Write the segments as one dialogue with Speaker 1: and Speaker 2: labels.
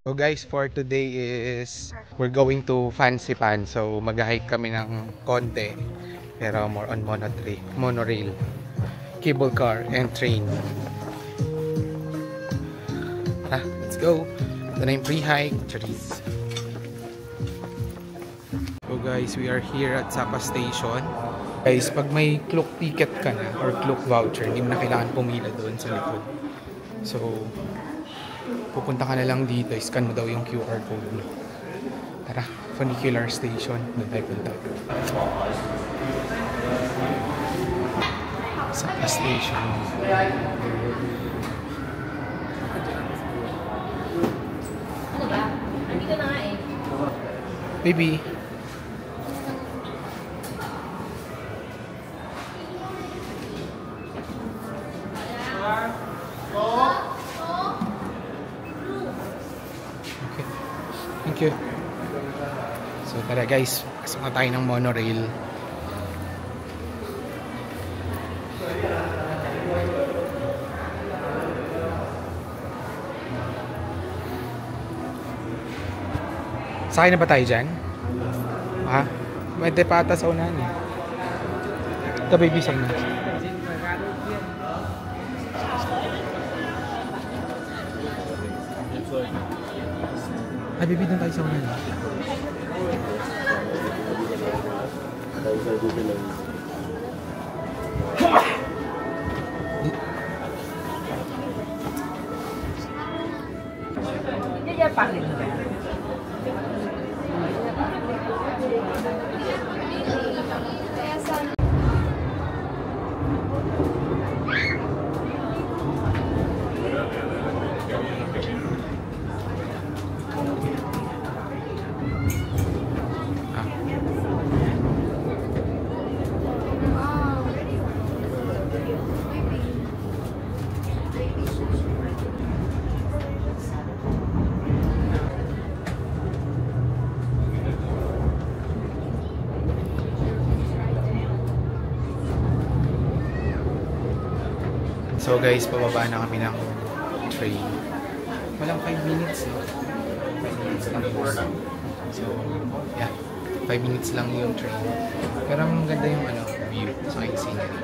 Speaker 1: So guys, for today is we're going to Fancy Pan. So mag-hike kami ng konti, pero more on monorail, cable car, and train. Tara, let's go! Ito na yung pre-hike. Charis. So guys, we are here at Sapa Station. Guys, pag may Klook ticket ka na or Klook voucher, hindi mo na kailangan pumila doon sa likod. So, pupunta ka na lang dito, scan mo daw yung QR code mo. Tara, funicular station. Doon tayo punta. Sapa Station.
Speaker 2: Ano ba? Andito na nga eh.
Speaker 1: Baby. Okay. Thank you. So tara guys, pasok na tayo ng monorail. Sakay na ba tayo dyan? Ha? May depata sa unahan eh. Ito baby, saan na? Ay baby, doon tayo sa unahan.
Speaker 2: Hindi yan pangit.
Speaker 1: So guys, pababa na kami ng train. Walang 5 minutes eh. 5 minutes lang po. So, yeah. 5 minutes lang yung train. Pero ang ganda yung view sa yung scenery.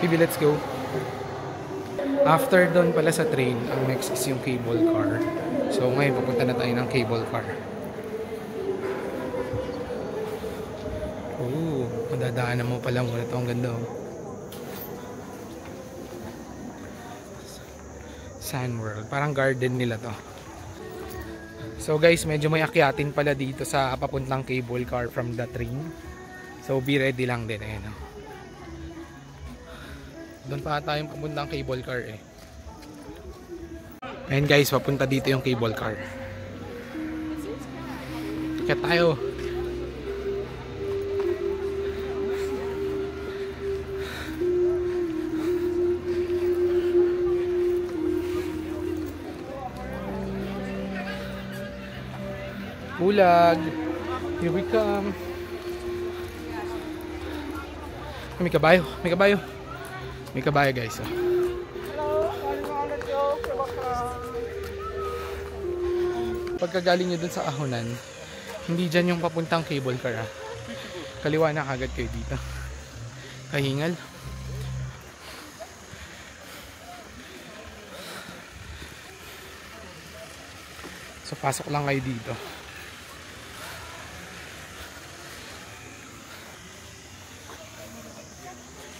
Speaker 1: Baby, let's go. After doon pala sa train, ang next is yung cable car. So ngayon, pupunta na tayo ng cable car. Madadaanan mo pa lang muna ito. Ang ganda oh. Sun World. Parang garden nila to. So guys, medyo may akyatin pala dito sa papuntang cable car from the train. So be ready lang din. Ayan oh. Doon pa tayong papuntang cable car eh. Ayan guys, papunta dito yung cable car. Kaya tayo. Bulag. Here we come. May kabayo. May kabayo. May kabayo guys. Oh. Pagkagaling nyo dun sa Ahonan, hindi dyan yung papuntang cable car ha. Kaliwa na kagad kayo dito. Kahingal. So pasok lang kayo dito.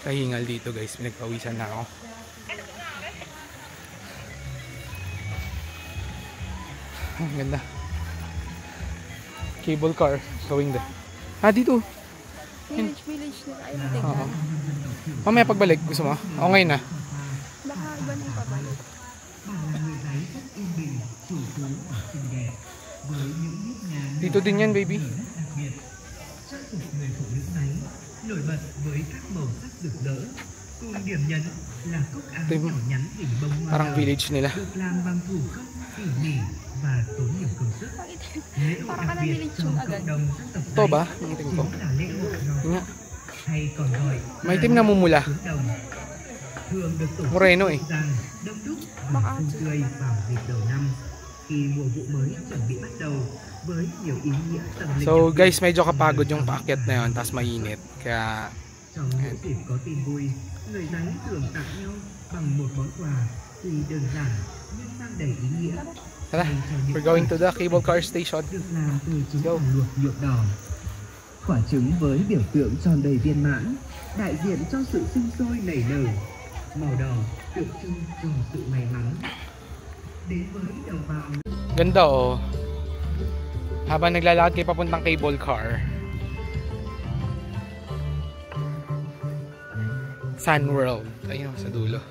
Speaker 1: Kahingal dito guys, pinagpawisan na ako. Ang ganda. Cable car going there. Ah, dito.
Speaker 2: Village na tayo matignan.
Speaker 1: Mamaya pagbalik, gusto mo? O ngayon na.
Speaker 2: Baka ganun pabalik.
Speaker 1: Dito din yan, baby.
Speaker 3: Nổi bật với các màu sắc rực rỡ, cùng điểm nhấn là cúc áo nhỏ nhắn hình bông hoa
Speaker 1: parang village nila.
Speaker 3: được làm bằng thủ công tỉ mỉ và tốn nhiều công sức. Lễ hội đặc biệt trong cộng đồng dân tộc
Speaker 1: Ito ba? Ang tingin ko.
Speaker 3: chính là lễ hội
Speaker 1: Nga.
Speaker 3: hay còn gọi
Speaker 1: May itim na mumula.
Speaker 3: xuống đồng. Thường được tổ chức
Speaker 1: Moreno eh.
Speaker 3: rằng đông đúc và vui tươi vào dịp đầu năm khi mùa vụ mới chuẩn bị bắt đầu với nhiều ý nghĩa tâm linh.
Speaker 1: So guys, medyo kapagod yung paakyat na yun, tapos mainit. Kaya
Speaker 3: Trong những dịp có tin vui, người giấy thường tặng nhau bằng một món quà tuy đơn giản nhưng mang đầy ý nghĩa.
Speaker 1: tara, we're going to the cable car station.
Speaker 3: Được làm từ trứng
Speaker 1: Go.
Speaker 3: luộc nhuộm đỏ. Quả trứng với biểu tượng tròn đầy viên mãn, đại diện cho sự sinh sôi nảy nở. Màu đỏ tượng trưng cho sự may mắn. Đến với đồng bào.
Speaker 1: Ganda oh. Habang naglalakad kayo papuntang cable car. Sun World. Ayun sa dulo.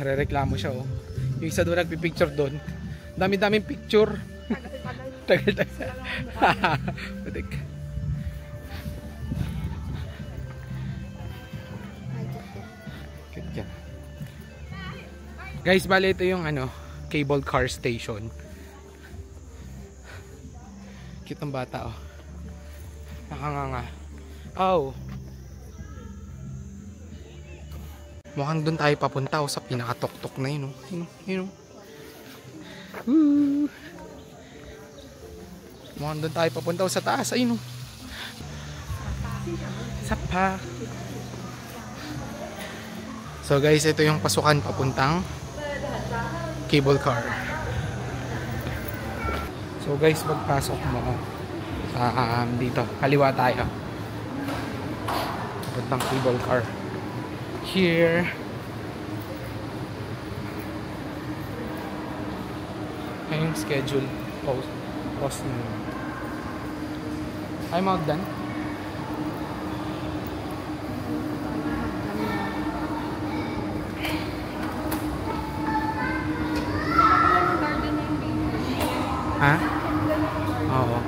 Speaker 1: Rereklamo siya oh. Yung isa doon nagpipicture doon. Dami-daming picture. Tagal-tagal. Patik. Good. Guys, bale ito yung ano, cable car station. Cute ang bata oh. Nakanganga. Oh. Mukhang doon tayo papunta oh, sa pinakatok-tok na yun oh. Yun oh. Woo. Mukhang doon tayo papunta oh, sa taas. Ayun oh. Sapa. So guys, ito yung pasukan papuntang cable car. So guys, pagpasok mo dito, kaliwa tayo. Papuntang cable car. Here. Ayun yung schedule. Post na. I'm out done. Ha? Oo.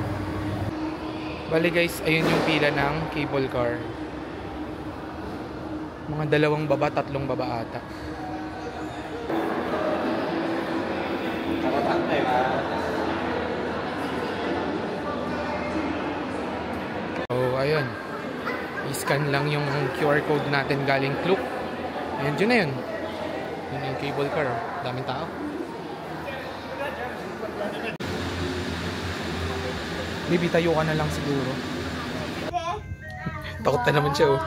Speaker 1: Bali guys, ayun yung pila ng cable car. Mga 2 baba, 3 baba ata. So ayun, i-scan lang yung QR code natin galing Klook. Ayun, yun na yun. Yun yung cable car oh. Daming tao. Baby, tayo ka na lang siguro. Takot na naman siya oh.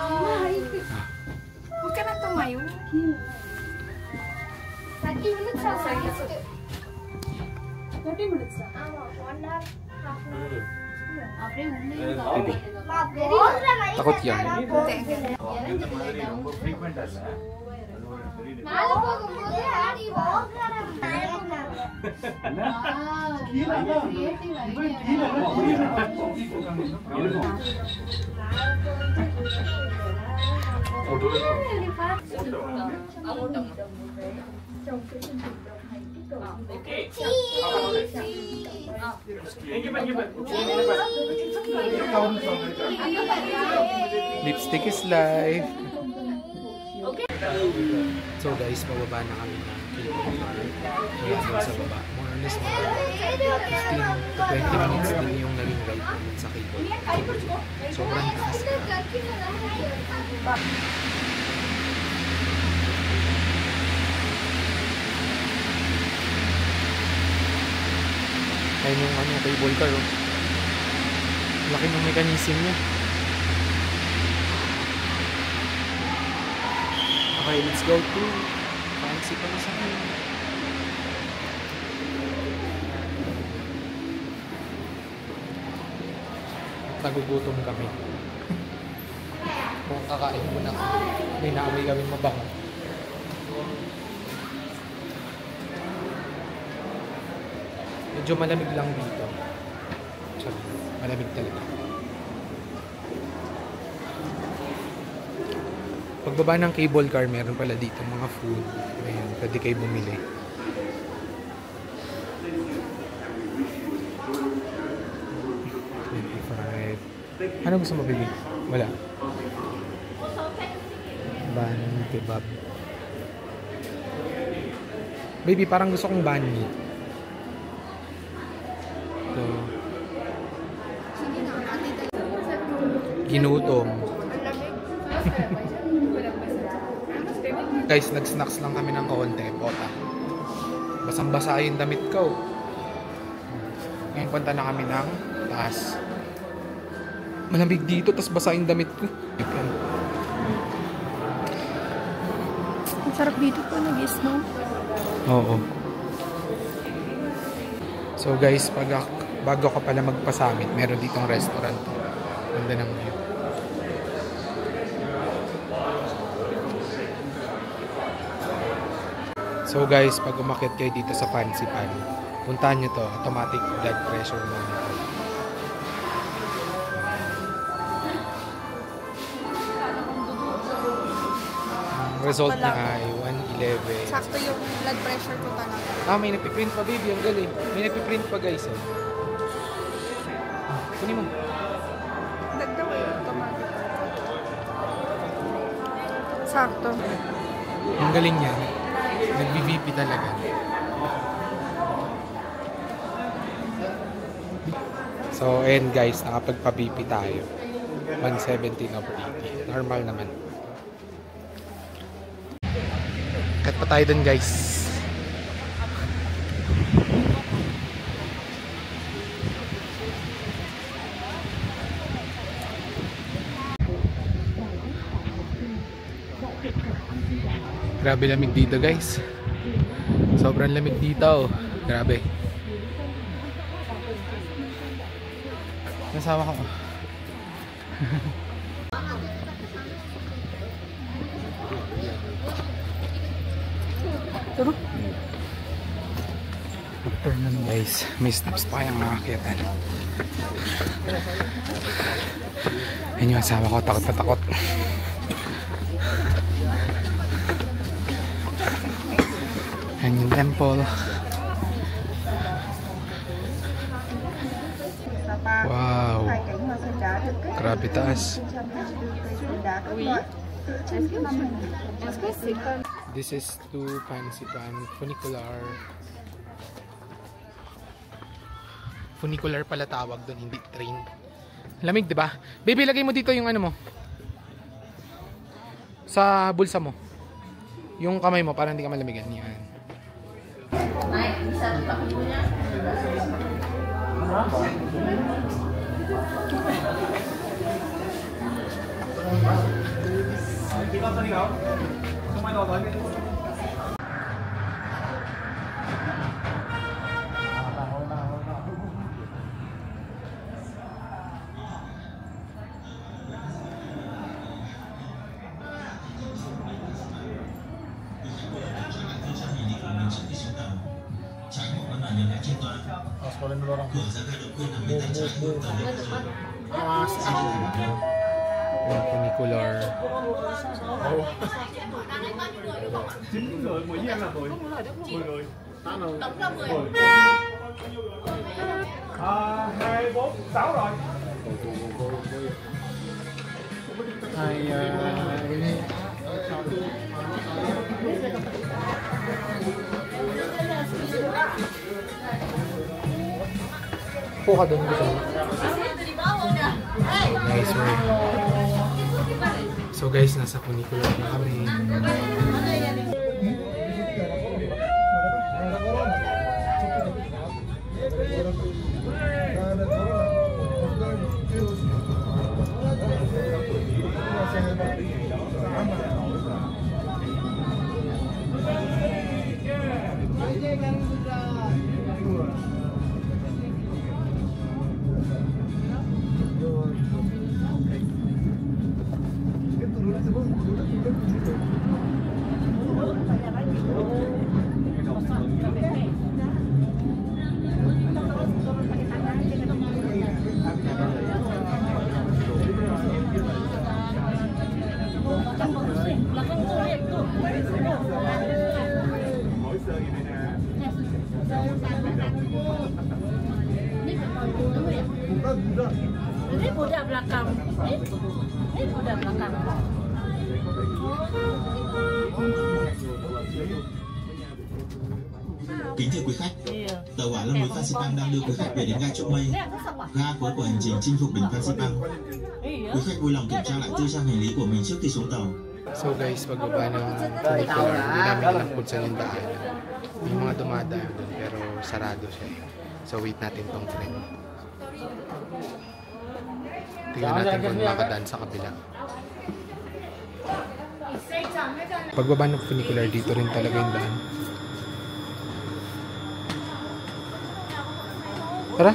Speaker 2: Huwag ka na tumayo. 30 minutes sa sakit. 30 minutes sa? 1 hour, half hour.
Speaker 1: Baby, takot yan. Lipstick is life. So guys, pababa na kami ng cable car. Ngayon sa baba. More or less 15 to 20 minutes din yung naging ride namin sa cable car. Sobrang taas na. Ayun yung ano, cable car oh. Laki ng mechanism niya. Okay, let's go to fancy pa na sa akin. Nagugutom kami. Kung kakain mo na may naamoy kami mabango. Medyo malamig lang dito. Sabi, malamig talaga. Pagbaba ng cable car, meron pala dito mga food. Ayan, pwede kayo bumili. Ano gusto mo, baby? Wala. Banh kebab. Baby, parang gusto kong banh mi. Ito. ginutom.
Speaker 2: Ang lamig.
Speaker 1: Guys, nag-snacks lang kami ng kaunti. Bota. Basang-basa yung damit ko. Ngayon punta na kami ng taas. Malamig dito, tas basa yung damit ko.
Speaker 2: Ang sarap dito po, nag-snow.
Speaker 1: Oo. So guys, bago ka pala magpasamit, meron ditong restaurant. Ganda ng view. So guys, pag umakyat kayo dito sa Pansipan, puntahan nyo to, automatic blood pressure monitor. Ang result niya ay 111.
Speaker 2: Sakto yung blood pressure ko talaga.
Speaker 1: May napiprint pa baby, ang galing. May napiprint pa guys. Kunin mo.
Speaker 2: Dagdaw eh, automatic. Sakto.
Speaker 1: Ang galing niya. Nag-VVP talaga. So, and guys, nakapagpa-BP tayo. 117/80. Normal naman. Cut pa tayo dun guys. Grabe lamig dito guys. Sobrang lamig dito. Grabe. Nasawa ko.
Speaker 2: Turo.
Speaker 1: Afternoon guys. May steps pa kayang makakitan. Ayun yung asawa ko. Takot na takot. Ayan yung temple. Wow. Grabe taas. This is to Pansipan funicular. Funicular pala tawag doon, hindi train. Lamig, 'di ba? Baby, lagay mo dito yung ano mo. Sa bulsa mo. Yung kamay mo para hindi ka malamigan. Yan. Yung funicular. Po ka doon gusto mo. Nice work. So guys, nasa funicular na kami.
Speaker 4: Ini budak belakang. Ini budak belakang.
Speaker 5: Kính thưa quý khách, tàu hỏa Lâm Núi Phan Xipang đang đưa quý khách về đến ga Chợ Mây, ga cuối của hành trình chinh phục đỉnh Phan Xipang. Quý khách vui lòng kiểm tra lại tư trang hành lý của mình trước khi xuống tàu.
Speaker 1: So guys, pagbaba ng funicular, hindi namin alam kung saan yung daan. May mga dumadaan doon pero sarado siya. So wait natin tong train. Tingnan natin kung makadaan sa kabila. Pagbaba ng funicular, dito rin talaga yung daan. Tara!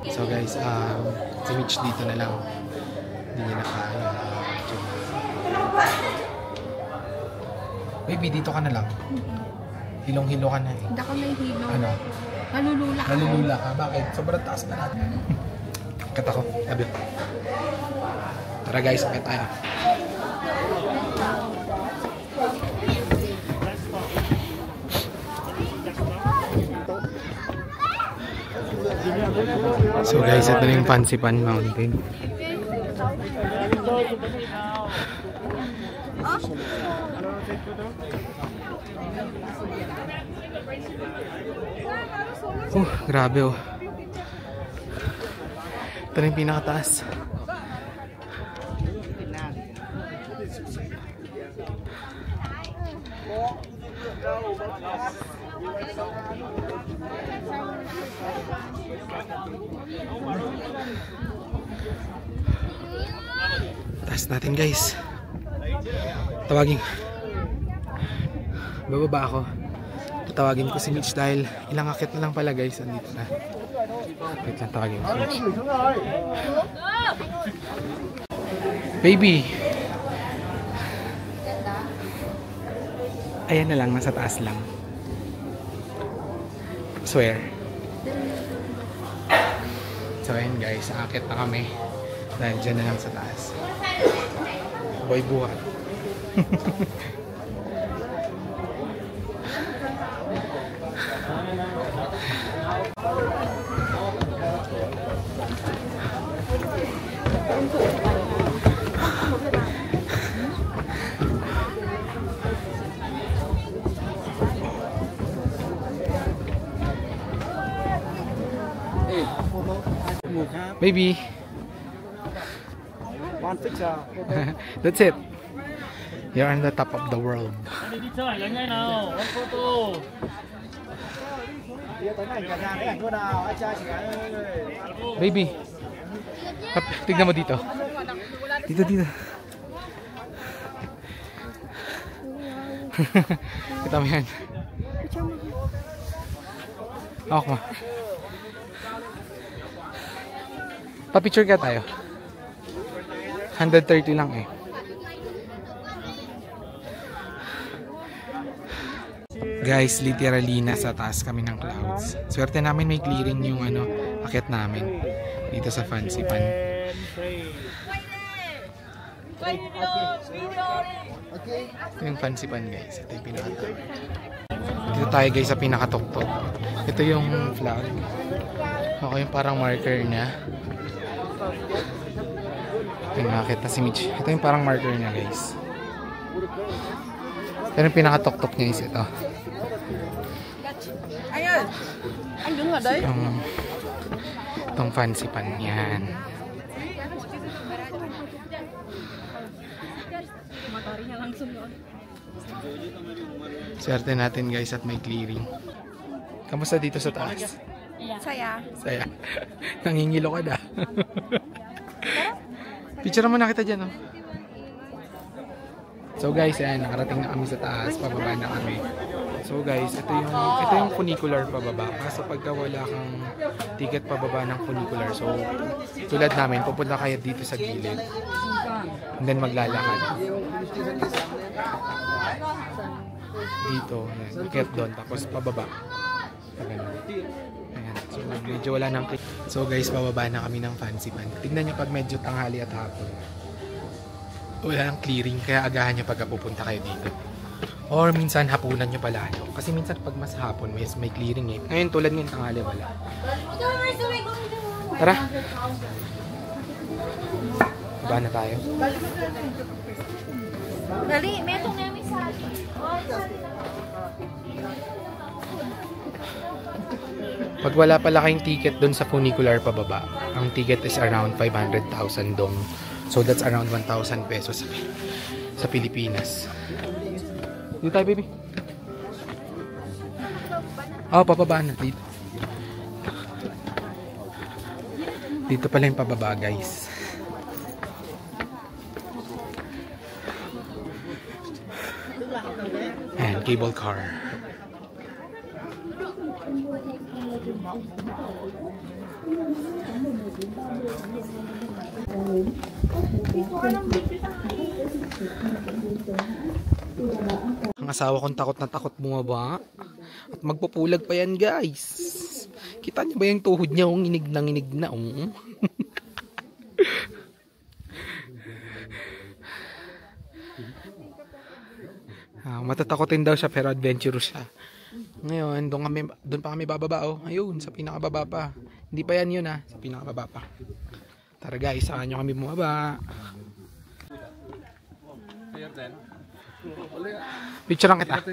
Speaker 1: So guys, si Mitch dito na lang. Hindi niya na kaya. Baby, dito ka na lang. Hilong-hilo ka na eh.
Speaker 2: Hindi ako may hilo.
Speaker 1: Ano?
Speaker 2: Nalulula ka.
Speaker 1: Nalulula ka? Bakit? Sobrang taas na natin. Akit ako. Sabi. Tara guys, akit tayo. So guys, ito na yung Phan Xipan Mountain. Grabe oh. Ito na yung pinakataas. Taas natin guys. Tawagin. Bababa ako. Tatawagin ko si Mitch dahil ilang akit na lang pala guys. Andito na. Wait lang, tawagin ko si Mitch. Baby! Ayan na lang, nasa taas lang. Swear. So ayan guys, akit na kami. Dahil dyan na lang sa taas. Boy buhat. Baby.
Speaker 6: One picture.
Speaker 1: That's it. You're on the top of the world. Baby. Tignan mo dito. Dito. Kita mo yan. Ako ma. Pa-picture ka tayo. 130 lang eh. Guys, literally nasa taas kami ng clouds. Swerte namin may clearing yung akit namin dito sa Phan Xipan. Ito yung Phan Xipan guys. Ito yung pinakatawag. Dito tayo guys sa pinakatuktok. Ito yung flag. Ako yung parang marker niya. Pinakita si Mitch. Ito yung parang marker niya guys. Pero yung pinakatok-tok niya is ito.
Speaker 2: Ayun! Andun nga dahi?
Speaker 1: Itong Phan Xipan yan. Swerte natin guys at may clearing. Kamusta dito sa taas?
Speaker 2: Saya.
Speaker 1: Saya. Nangingilo ka na. Picture mo na kita dyan, oh. So guys, ayan, nakarating na kami sa taas, pababa na kami. So guys, ito yung funicular pababa. Kaso pagka wala kang ticket pababa ng funicular, so tulad namin, pupunta kayo dito sa gilid. And then maglalakad. Dito, ayan, ikit doon, tapos pababa. Ayan. So medyo wala nang click. So guys, bababa na kami ng Phan Xipan. Tignan nyo pag medyo tanghali at hapon. Wala nang clearing, kaya agahan nyo pagka pupunta kayo dito. Or minsan hapunan nyo pala. Kasi minsan pag mas hapon, may clearing eh. Ngayon tulad ngayon tanghali wala. Tara! Baba na tayo.
Speaker 2: Dali, metong namin sa akin.
Speaker 1: Pag wala pala kayong ticket doon sa funicular pababa, ang ticket is around 500,000 dong. So that's around 1,000 pesos sa Pilipinas. Dito tayo, baby. Oh, pababa na dito. Dito pala yung pababa, guys. And cable car. Ang asawa kong takot na takot bumaba. At magpupulag pa yan, guys. Kita niyo ba yung tuhod niya? Nginig na. Matatakotin daw siya pero adventurous siya. Ngayon, doon pa kami bababa. Oh. Ayun, sa pinakababa pa. Hindi pa yan yun sa pinakababa pa. Tara guys, saan nyo kami bumaba. Picturean kita.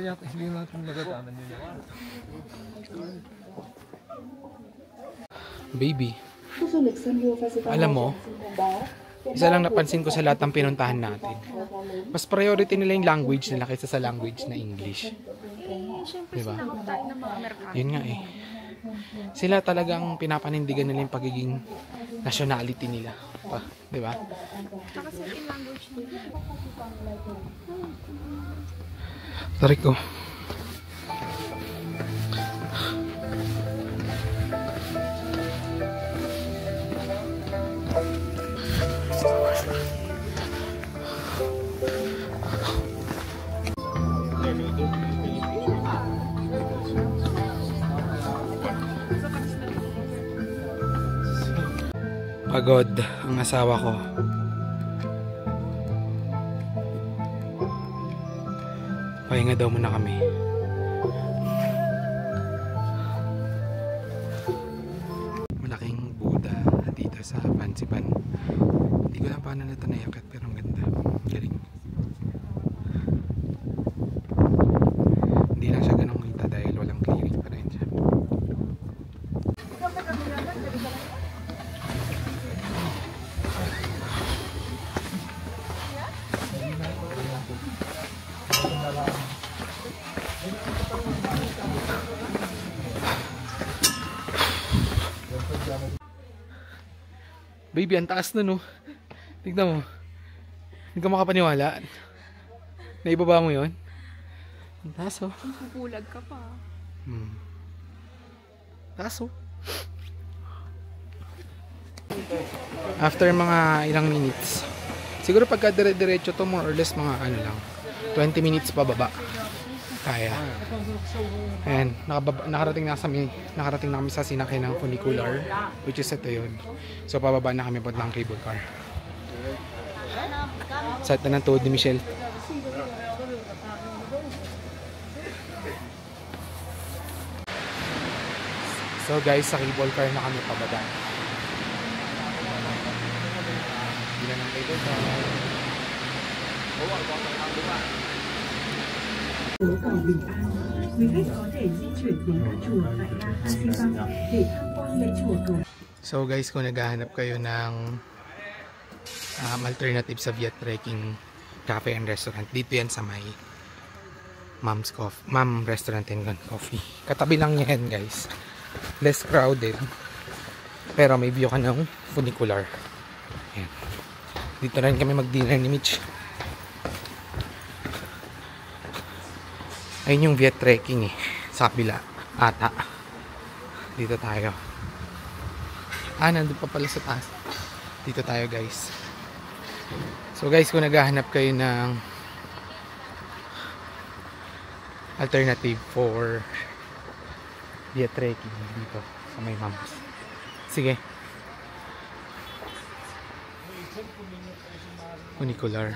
Speaker 1: Baby, alam mo, isa lang napansin ko sa lahat ng pinuntahan natin. Mas priority nila yung language nila kaysa sa language na English. Diba? Yun nga eh. Sila talagang pinapanindigan nila yung pagiging nationality nila. Diba? Tarik ko. Pagod ang asawa ko. Pahinga daw muna kami. Malaking Buddha dito sa Fansipan. Hindi ko lang paano na ito nayakat pero ang ganda. Galing. Hindi lang siya ganun kita dahil walang clearing pa rin siya. Baby, ang taas na no. Tignan mo. Hindi ka makapaniwala. Naibaba mo yun? Ang taas oh.
Speaker 2: Pupulag ka pa.
Speaker 1: Taas oh. After mga ilang minutes. Siguro pagka dire-diretso to more or less mga ano lang. 20 minutes pababa. Kaya. Ayan, nakarating na kami sa sinakyan ng funicular, which is ito yun. So pababa na kami punta ng cable car. Sat na ng tuhod ni Michelle. So guys, sa cable car na kami pababa. Bila ng cable car.
Speaker 3: Bình An, quý khách có thể di chuyển đến các chùa tại ga Fansipan để tham quan lễ chùa cầu.
Speaker 1: So guys, kung naghahanap kayo ng alternative sa Viet Trekking Cafe and Restaurant, dito yan sa may Mom Restaurant and Coffee. Katabi lang yan guys. Less crowded. Pero may view ka ng funicular. Ayan. Dito rin kami mag-dinner ni Mitch. Ayun yung Viet Trekking eh. Sa kabila. Ata. Dito tayo. Nandun pa pala sa taas. Dito tayo guys. So guys, kung naghahanap kayo ng alternative for Viet Trekking dito sa may Moms. Sige. Funicular.